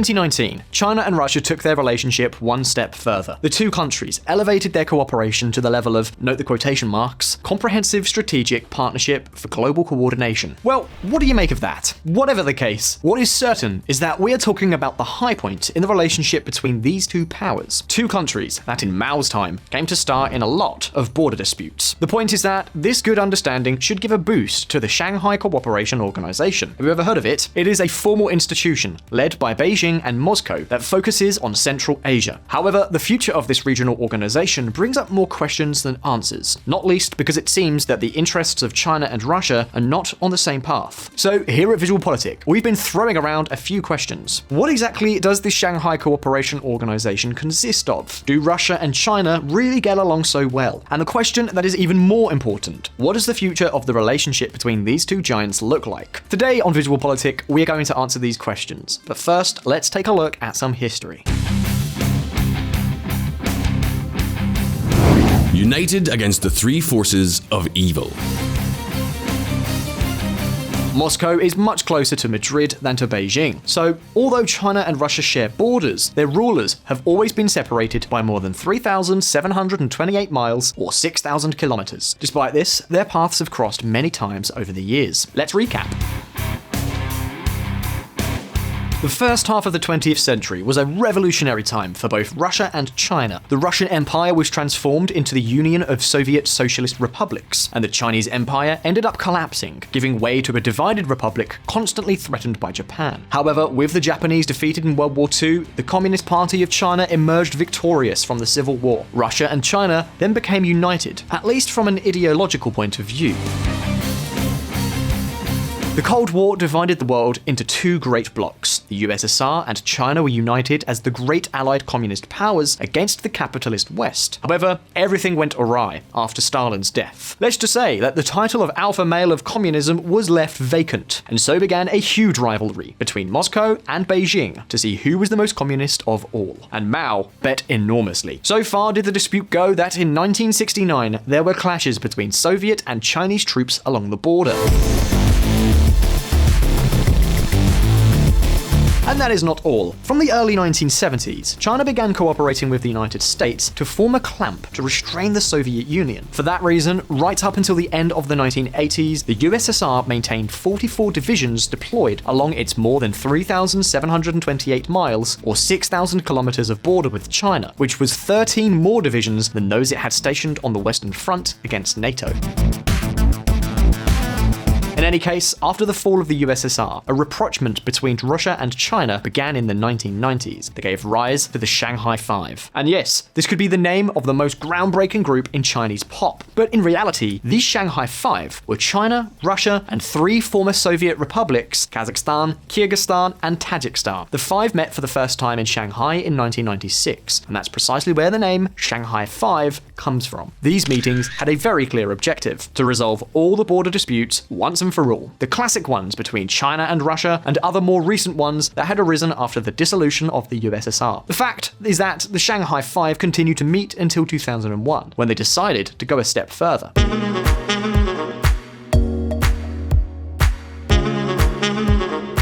2019, China and Russia took their relationship one step further. The two countries elevated their cooperation to the level of, note the quotation marks, comprehensive strategic partnership for global coordination. Well, what do you make of that? Whatever the case, what is certain is that we are talking about the high point in the relationship between these two powers. Two countries that in Mao's time came to star in a lot of border disputes. The point is that this good understanding should give a boost to the Shanghai Cooperation Organization. Have you ever heard of it? It is a formal institution led by Beijing and Moscow that focuses on Central Asia. However, the future of this regional organization brings up more questions than answers, not least because it seems that the interests of China and Russia are not on the same path. So here at VisualPolitik, we've been throwing around a few questions. What exactly does the Shanghai Cooperation Organization consist of? Do Russia and China really get along so well? And the question that is even more important, what does the future of the relationship between these two giants look like? Today on VisualPolitik, we are going to answer these questions. But first, let's take a look at some history. United against the three forces of evil. Moscow is much closer to Madrid than to Beijing, so although China and Russia share borders, their rulers have always been separated by more than 3,728 miles or 6,000 kilometers. Despite this, their paths have crossed many times over the years. Let's recap. The first half of the 20th century was a revolutionary time for both Russia and China. The Russian Empire was transformed into the Union of Soviet Socialist Republics, and the Chinese Empire ended up collapsing, giving way to a divided republic constantly threatened by Japan. However, with the Japanese defeated in World War II, the Communist Party of China emerged victorious from the Civil War. Russia and China then became united, at least from an ideological point of view. The Cold War divided the world into two great blocs. The USSR and China were united as the great allied communist powers against the capitalist West. However, everything went awry after Stalin's death. Let's just say that the title of alpha male of communism was left vacant, and so began a huge rivalry between Moscow and Beijing to see who was the most communist of all. And Mao bet enormously. So far did the dispute go that in 1969 there were clashes between Soviet and Chinese troops along the border. And that is not all. From the early 1970s, China began cooperating with the United States to form a clamp to restrain the Soviet Union. For that reason, right up until the end of the 1980s, the USSR maintained 44 divisions deployed along its more than 3,728 miles or 6,000 kilometers of border with China, which was 13 more divisions than those it had stationed on the Western Front against NATO. In any case, after the fall of the USSR, a rapprochement between Russia and China began in the 1990s that gave rise to the Shanghai Five. And yes, this could be the name of the most groundbreaking group in Chinese pop. But in reality, these Shanghai Five were China, Russia, and three former Soviet republics, Kazakhstan, Kyrgyzstan, and Tajikistan. The five met for the first time in Shanghai in 1996, and that's precisely where the name Shanghai Five comes from. These meetings had a very clear objective: to resolve all the border disputes once and for all. The classic ones between China and Russia, and other more recent ones that had arisen after the dissolution of the USSR. The fact is that the Shanghai Five continued to meet until 2001, when they decided to go a step further.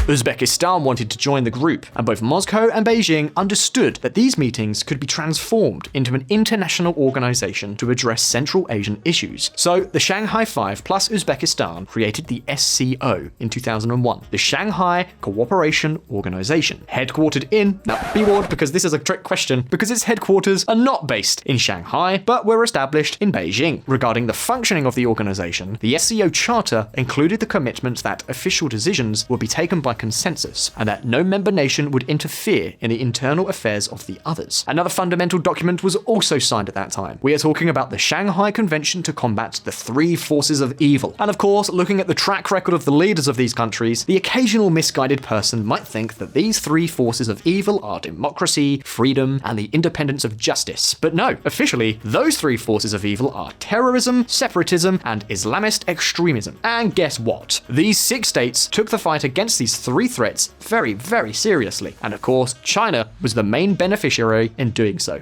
Uzbekistan wanted to join the group, and both Moscow and Beijing understood that these meetings could be transformed into an international organization to address Central Asian issues. So the Shanghai Five plus Uzbekistan created the SCO in 2001, the Shanghai Cooperation Organization, headquartered in, now be warned because this is a trick question, because its headquarters are not based in Shanghai, but were established in Beijing. Regarding the functioning of the organization, the SCO Charter included the commitment that official decisions would be taken by consensus, and that no member nation would interfere in the internal affairs of the others. Another fundamental document was also signed at that time. We are talking about the Shanghai Convention to combat the three forces of evil. And of course, looking at the track record of the leaders of these countries, the occasional misguided person might think that these three forces of evil are democracy, freedom, and the independence of justice. But no, officially, those three forces of evil are terrorism, separatism, and Islamist extremism. And guess what? These 6 states took the fight against these three threats very, very seriously. And of course, China was the main beneficiary in doing so.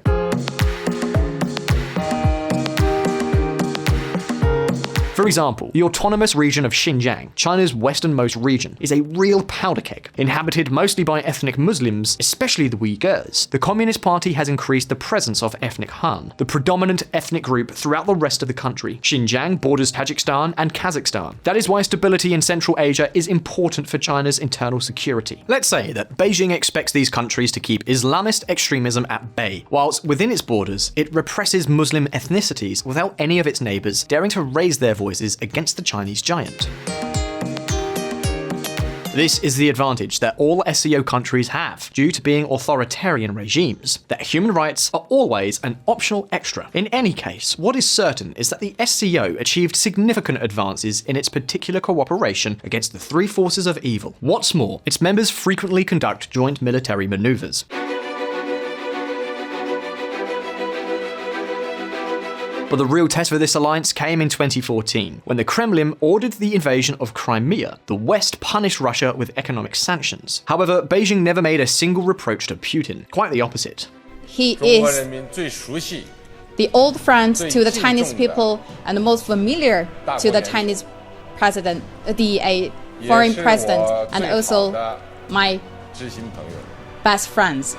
For example, the autonomous region of Xinjiang, China's westernmost region, is a real powder keg. Inhabited mostly by ethnic Muslims, especially the Uyghurs, the Communist Party has increased the presence of ethnic Han, the predominant ethnic group throughout the rest of the country. Xinjiang borders Tajikistan and Kazakhstan. That is why stability in Central Asia is important for China's internal security. Let's say that Beijing expects these countries to keep Islamist extremism at bay, whilst within its borders, it represses Muslim ethnicities without any of its neighbours daring to raise their voices against the Chinese giant. This is the advantage that all SCO countries have, due to being authoritarian regimes, that human rights are always an optional extra. In any case, what is certain is that the SCO achieved significant advances in its particular cooperation against the three forces of evil. What's more, its members frequently conduct joint military maneuvers. But the real test for this alliance came in 2014, when the Kremlin ordered the invasion of Crimea. The West punished Russia with economic sanctions. However, Beijing never made a single reproach to Putin. Quite the opposite. He is the old friend to the Chinese people and the most familiar to the Chinese president, the foreign president, and also my best friends.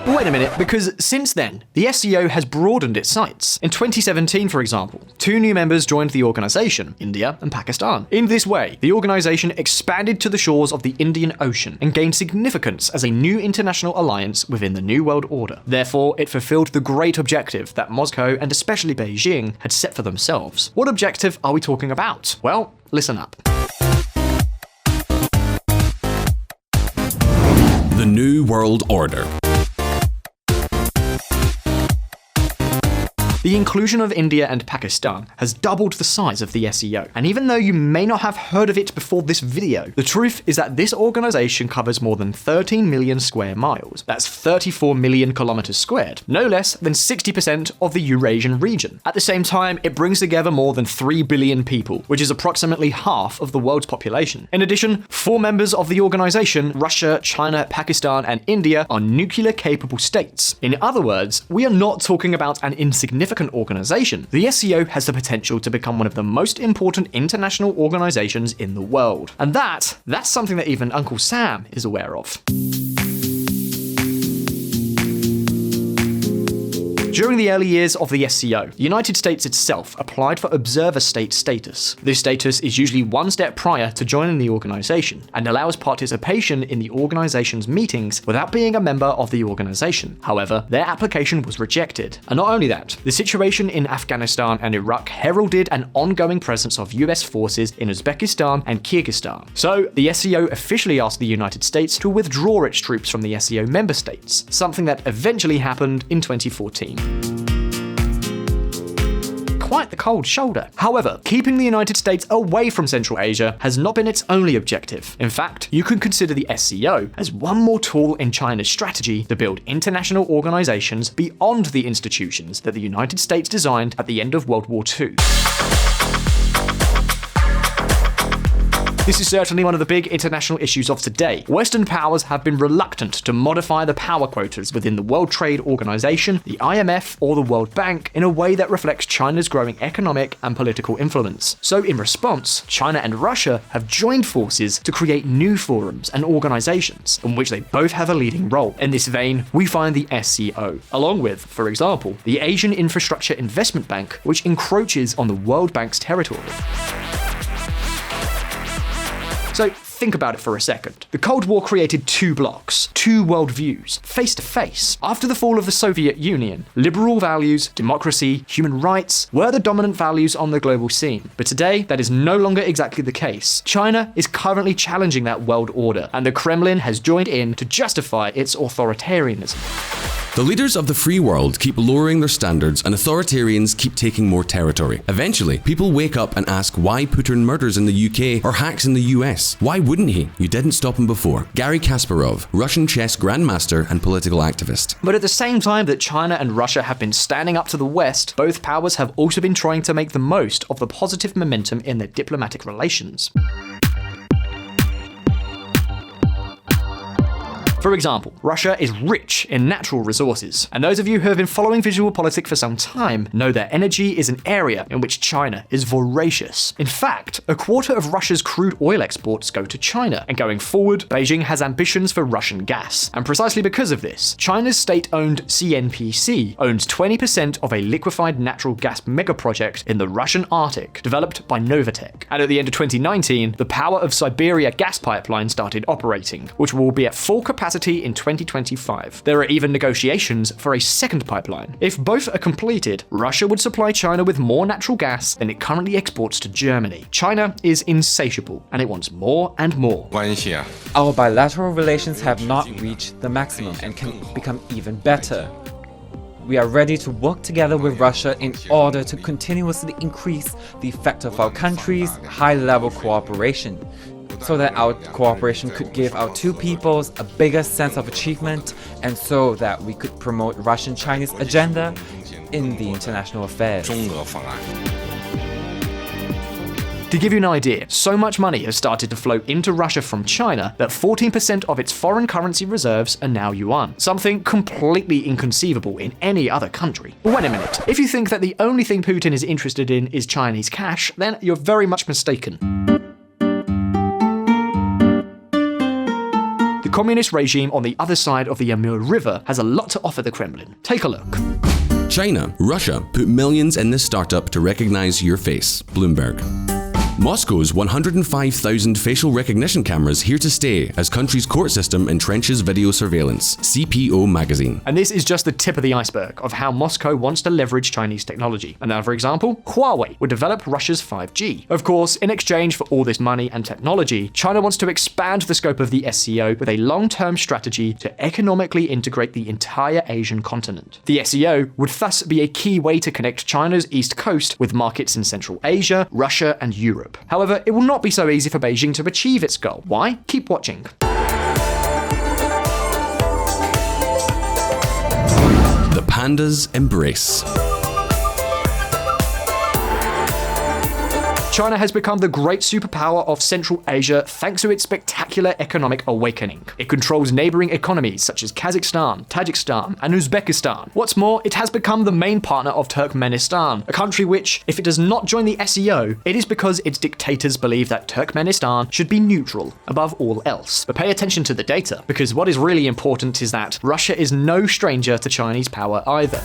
Wait a minute, because since then, the SCO has broadened its sights. In 2017, for example, 2 new members joined the organization, India and Pakistan. In this way, the organization expanded to the shores of the Indian Ocean and gained significance as a new international alliance within the New World Order. Therefore, it fulfilled the great objective that Moscow and especially Beijing had set for themselves. What objective are we talking about? Well, listen up. The New World Order. The inclusion of India and Pakistan has doubled the size of the SCO, and even though you may not have heard of it before this video, the truth is that this organization covers more than 13 million square miles. That's 34 million kilometers squared, no less than 60% of the Eurasian region. At the same time, it brings together more than 3 billion people, which is approximately half of the world's population. In addition, 4 members of the organization, Russia, China, Pakistan, and India, are nuclear-capable states. In other words, we are not talking about an insignificant organization. The SCO has the potential to become one of the most important international organizations in the world. And that's something that even Uncle Sam is aware of. During the early years of the SCO, the United States itself applied for observer state status. This status is usually one step prior to joining the organization and allows participation in the organization's meetings without being a member of the organization. However, their application was rejected. And not only that, the situation in Afghanistan and Iraq heralded an ongoing presence of US forces in Uzbekistan and Kyrgyzstan. So, the SCO officially asked the United States to withdraw its troops from the SCO member states, something that eventually happened in 2014. Quite the cold shoulder. However, keeping the United States away from Central Asia has not been its only objective. In fact, you can consider the SCO as one more tool in China's strategy to build international organizations beyond the institutions that the United States designed at the end of World War II. This is certainly one of the big international issues of today. Western powers have been reluctant to modify the power quotas within the World Trade Organization, the IMF, or the World Bank in a way that reflects China's growing economic and political influence. So in response, China and Russia have joined forces to create new forums and organizations in which they both have a leading role. In this vein, we find the SCO, along with, for example, the Asian Infrastructure Investment Bank, which encroaches on the World Bank's territory. So think about it for a second. The Cold War created 2 blocks, 2 worldviews, face to face. After the fall of the Soviet Union, liberal values, democracy, human rights were the dominant values on the global scene. But today, that is no longer exactly the case. China is currently challenging that world order, and the Kremlin has joined in to justify its authoritarianism. The leaders of the free world keep lowering their standards and authoritarians keep taking more territory. Eventually, people wake up and ask why Putin murders in the UK or hacks in the US. Why wouldn't he? You didn't stop him before. Garry Kasparov, Russian chess grandmaster and political activist. But at the same time that China and Russia have been standing up to the West, both powers have also been trying to make the most of the positive momentum in their diplomatic relations. For example, Russia is rich in natural resources, and those of you who have been following VisualPolitik for some time know that energy is an area in which China is voracious. In fact, a quarter of Russia's crude oil exports go to China, and going forward, Beijing has ambitions for Russian gas. And precisely because of this, China's state-owned CNPC owns 20% of a liquefied natural gas megaproject in the Russian Arctic, developed by Novatek. And at the end of 2019, the Power of Siberia gas pipeline started operating, which will be at full capacity in 2025. There are even negotiations for a second pipeline. If both are completed, Russia would supply China with more natural gas than it currently exports to Germany. China is insatiable, and it wants more and more. Our bilateral relations have not reached the maximum and can become even better. We are ready to work together with Russia in order to continuously increase the effect of our country's high-level cooperation, so that our cooperation could give our two peoples a bigger sense of achievement, and so that we could promote Russian-Chinese agenda in the international affairs. To give you an idea, so much money has started to flow into Russia from China that 14% of its foreign currency reserves are now yuan, something completely inconceivable in any other country. But wait a minute, if you think that the only thing Putin is interested in is Chinese cash, then you're very much mistaken. The communist regime on the other side of the Amur River has a lot to offer the Kremlin. Take a look. China, Russia put millions in this startup to recognize your face. Bloomberg. Moscow's 105,000 facial recognition cameras here to stay as country's court system entrenches video surveillance. CPO magazine. And this is just the tip of the iceberg of how Moscow wants to leverage Chinese technology. Another example, Huawei would develop Russia's 5G. Of course, in exchange for all this money and technology, China wants to expand the scope of the SCO with a long-term strategy to economically integrate the entire Asian continent. The SCO would thus be a key way to connect China's east coast with markets in Central Asia, Russia, and Europe. However, it will not be so easy for Beijing to achieve its goal. Why? Keep watching. The pandas embrace. China has become the great superpower of Central Asia thanks to its spectacular economic awakening. It controls neighboring economies such as Kazakhstan, Tajikistan, and Uzbekistan. What's more, it has become the main partner of Turkmenistan, a country which, if it does not join the SCO, it is because its dictators believe that Turkmenistan should be neutral above all else. But pay attention to the data, because what is really important is that Russia is no stranger to Chinese power either.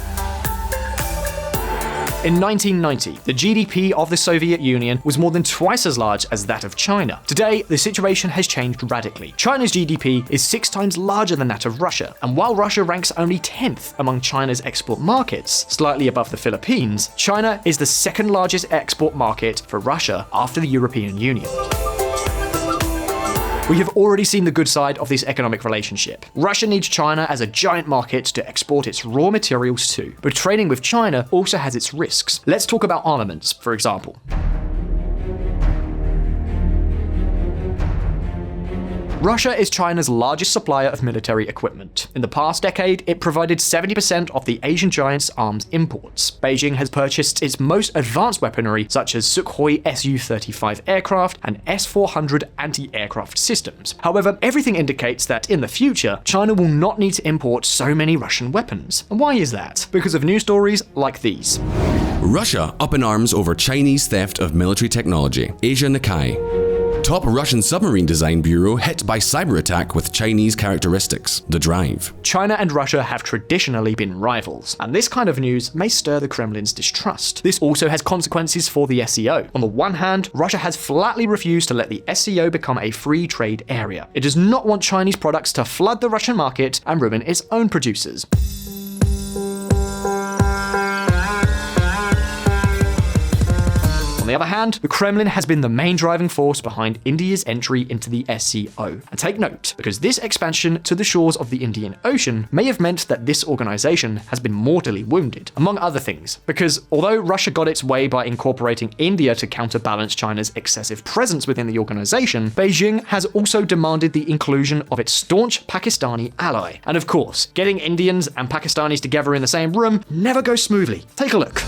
In 1990, the GDP of the Soviet Union was more than twice as large as that of China. Today, the situation has changed radically. China's GDP is 6 times larger than that of Russia, and while Russia ranks only 10th among China's export markets, slightly above the Philippines, China is the second largest export market for Russia after the European Union. We have already seen the good side of this economic relationship. Russia needs China as a giant market to export its raw materials to, but trading with China also has its risks. Let's talk about armaments, for example. Russia is China's largest supplier of military equipment. In the past decade, it provided 70% of the Asian giant's arms imports. Beijing has purchased its most advanced weaponry, such as Sukhoi Su-35 aircraft and S-400 anti-aircraft systems. However, everything indicates that in the future, China will not need to import so many Russian weapons. And why is that? Because of news stories like these. Russia up in arms over Chinese theft of military technology. Asia Nikkei. Top Russian submarine design bureau hit by cyber attack with Chinese characteristics. The Drive. China and Russia have traditionally been rivals, and this kind of news may stir the Kremlin's distrust. This also has consequences for the SCO. On the one hand, Russia has flatly refused to let the SCO become a free trade area. It does not want Chinese products to flood the Russian market and ruin its own producers. On the other hand, the Kremlin has been the main driving force behind India's entry into the SCO. And take note, because this expansion to the shores of the Indian Ocean may have meant that this organization has been mortally wounded, among other things, because although Russia got its way by incorporating India to counterbalance China's excessive presence within the organization, Beijing has also demanded the inclusion of its staunch Pakistani ally. And of course, getting Indians and Pakistanis together in the same room never goes smoothly. Take a look.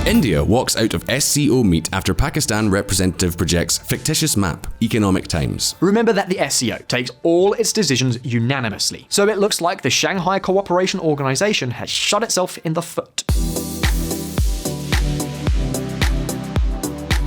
India walks out of SCO meet after Pakistan representative projects fictitious map. Economic Times. Remember that the SCO takes all its decisions unanimously, so it looks like the Shanghai Cooperation Organization has shot itself in the foot.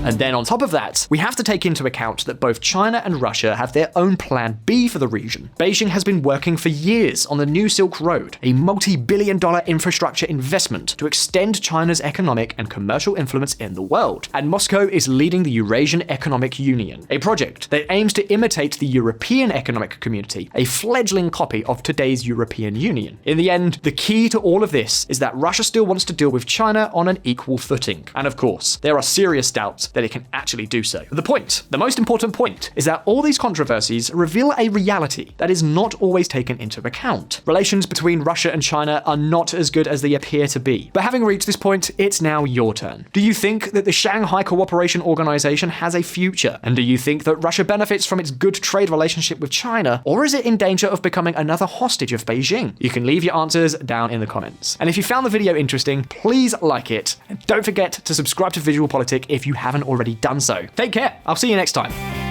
And then on top of that, we have to take into account that both China and Russia have their own plan B for the region. Beijing has been working for years on the New Silk Road, a multi-billion-dollar infrastructure investment to extend China's economic and commercial influence in the world. And Moscow is leading the Eurasian Economic Union, a project that aims to imitate the European Economic Community, a fledgling copy of today's European Union. In the end, the key to all of this is that Russia still wants to deal with China on an equal footing. And of course, there are serious doubts that it can actually do so. The most important point, is that all these controversies reveal a reality that is not always taken into account. Relations between Russia and China are not as good as they appear to be. But having reached this point, it's now your turn. Do you think that the Shanghai Cooperation Organization has a future? And do you think that Russia benefits from its good trade relationship with China? Or is it in danger of becoming another hostage of Beijing? You can leave your answers down in the comments. And if you found the video interesting, please like it. And don't forget to subscribe to VisualPolitik if you haven't already done so. Take care. I'll see you next time.